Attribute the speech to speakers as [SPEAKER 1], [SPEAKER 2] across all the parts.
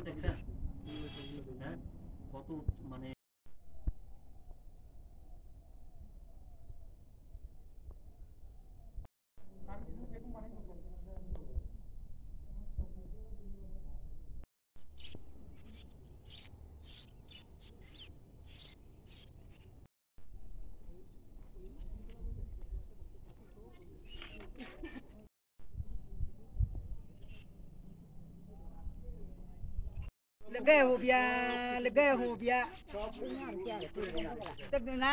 [SPEAKER 1] দেখছেন? হ্যাঁ, কত মানে
[SPEAKER 2] लगे हो बिया ना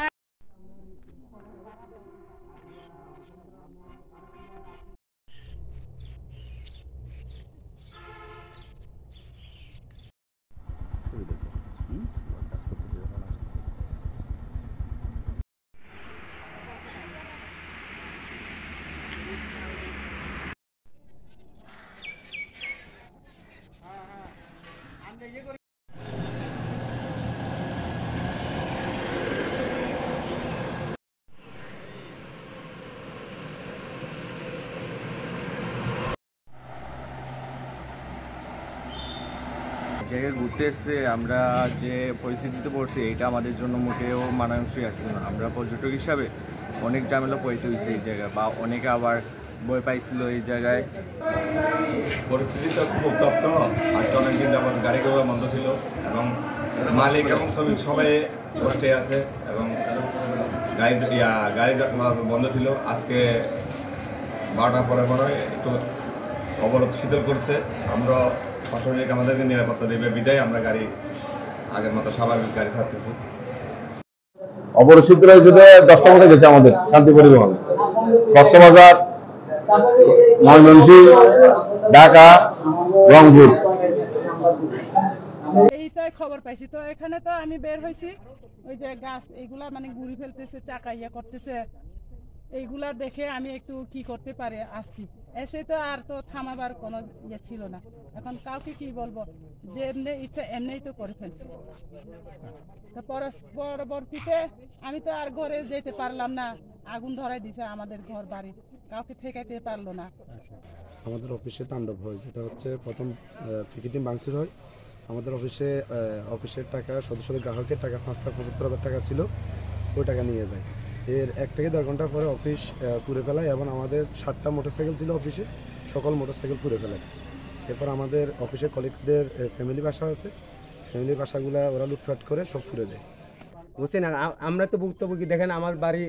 [SPEAKER 3] জায়গায় ঘুরতে এসে আমরা যে পরিস্থিতিতে পড়ছি এটা আমাদের জন্য মোটেও মানানসই আসছিল না। আমরা পর্যটক হিসাবে অনেক ঝামেলা পড়তে হয়েছে এই জায়গায়, বা অনেকে আবার ভয় পাইছিল এই জায়গায়।
[SPEAKER 4] পরিস্থিতিটা খুব উত্তপ্ত। আজকে অনেকদিন যাবত গাড়ি ঘোড়া বন্ধ ছিল এবং মালিক এবং শ্রমিক সবাই কষ্টে আছে এবং গাড়ি বন্ধ ছিল। আজকে 12টার পরে একটু অবরোধ শিথিল করছে। আমরা প্রশাসনিক আমাদেরকে নিরাপত্তা দেবে বিদায় আমরা গাড়ি আগের মতো স্বাভাবিক গাড়ি ছাড়তেছি।
[SPEAKER 5] অবরোধ শিথিল হয়েছে 10টার মধ্যে গেছে আমাদের শান্তি পরিবহন, কক্সবাজার, ময়মনসিংহ, ঢাকা, রংপুর।
[SPEAKER 2] এইটাই খবর পাইছি। তো এখানে তো আমি বের হয়েছি, ওই যে গাছ এইগুলা মানে ঘুরি ফেলতেছে, চাকা ইয়া করতেছে, এইগুলা দেখে আমি একটু কি করতে পারে আসছি। এসে তো আর তো থামাবার কোনো ইয়ে ছিল না। এখন কাউকে কি বলবো, যে এমনি ইচ্ছা এমনিই তো করে ফেলছে। তো পরবর্তীতে আমি তো আর ঘরে যেতে পারলাম না, আগুন ধরাই দিছে আমাদের ঘর বাড়ি, কাউকে ঠেকাইতে পারলো না।
[SPEAKER 6] আমাদের অফিসে তাণ্ডব হয়, যেটা হচ্ছে প্রথম পিকেটিং ভাঙচুর হয় আমাদের অফিসের টাকা, সদস্যদের গ্রাহকের টাকা 5,75,000 টাকা ছিল, ওই টাকা নিয়ে যায়। এর 1 থেকে 1.5 ঘন্টা পরে অফিস পুড়ে ফেলায় এবং আমাদের 7টা মোটরসাইকেল ছিল অফিসে, সকল মোটরসাইকেল পুড়ে ফেলায়। এরপর আমাদের অফিসের কলিগদের ফ্যামিলি বাসা আছে, ফ্যামিলি বাসাগুলো ওরা লুটপাট করে সব পুড়ে দেয়।
[SPEAKER 7] বুঝছেন, আমরা তো ভুক্তভোগী। দেখেন আমার বাড়ি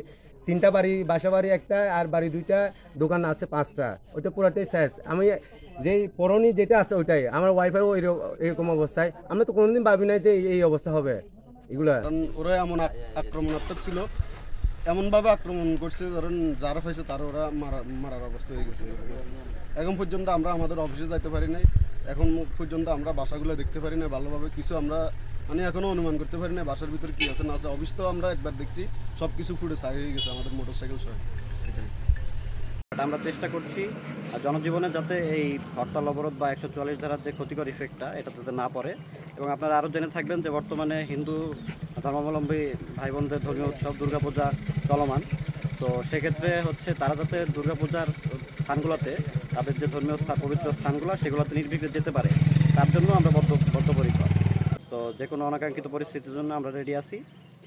[SPEAKER 7] 3টা বাড়ি, বাসা বাড়ি একটা, আর বাড়ি 2টা, দোকান আছে 5টা, ওইটা পুরাটাই শেষ। আমি যেই পরনি যেটা আছে ওইটাই, আমার ওয়াইফাই এরকম অবস্থায়। আমরা তো কোনোদিন ভাবি নাই যে এই অবস্থা হবে এগুলা।
[SPEAKER 6] কারণ ওরা এমন আক্রমণাত্মক ছিল, এমনভাবে আক্রমণ করছে, ধরেন যারা হয়েছে তার ওরা মারার অবস্থা হয়ে গেছে। এখন পর্যন্ত আমরা আমাদের অফিসে যাইতে পারি নাই, এখন পর্যন্ত আমরা বাসাগুলো দেখতে পারি না ভালোভাবে। কিছু আমরা মানে এখনও অনুমান করতে পারি না বাসার ভিতরে কী আছে না আছে। অফিস তো আমরা একবার দেখছি, সব কিছু ফুটে ছাই হয়ে গেছে, আমাদের মোটরসাইকেল সহ।
[SPEAKER 8] আমরা চেষ্টা করছি জনজীবনে যাতে এই হরতাল অবরোধ বা 144 ধারার যে ক্ষতিকর ইফেক্টটা এটা যাতে না পড়ে। এবং আপনারা আরও জেনে থাকবেন যে বর্তমানে হিন্দু ধর্মাবলম্বী ভাই বোনদের ধর্মীয় উৎসব দুর্গাপূজা চলমান। তো সেক্ষেত্রে হচ্ছে তারা যাতে দুর্গাপূজার স্থানগুলোতে, তাদের যে ধর্মীয় পবিত্র স্থানগুলো সেগুলোতে নির্বিঘ্নে যেতে পারে, তার জন্য আমরা বদ্ধপরিকর। তো যে কোনো অনাকাঙ্ক্ষিত পরিস্থিতির জন্য আমরা রেডি আছি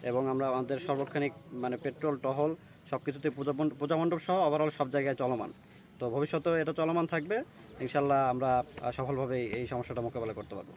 [SPEAKER 8] এবং আমরা আমাদের সার্বক্ষণিক মানে পেট্রোল, টহল সব কিছুতে পূজা মণ্ডপ সহ ওভারঅল সব জায়গায় চলমান। তো ভবিষ্যতেও এটা চলমান থাকবে। ইনশাল্লাহ আমরা সফলভাবে এই সমস্যাটা মোকাবেলা করতে পারবো।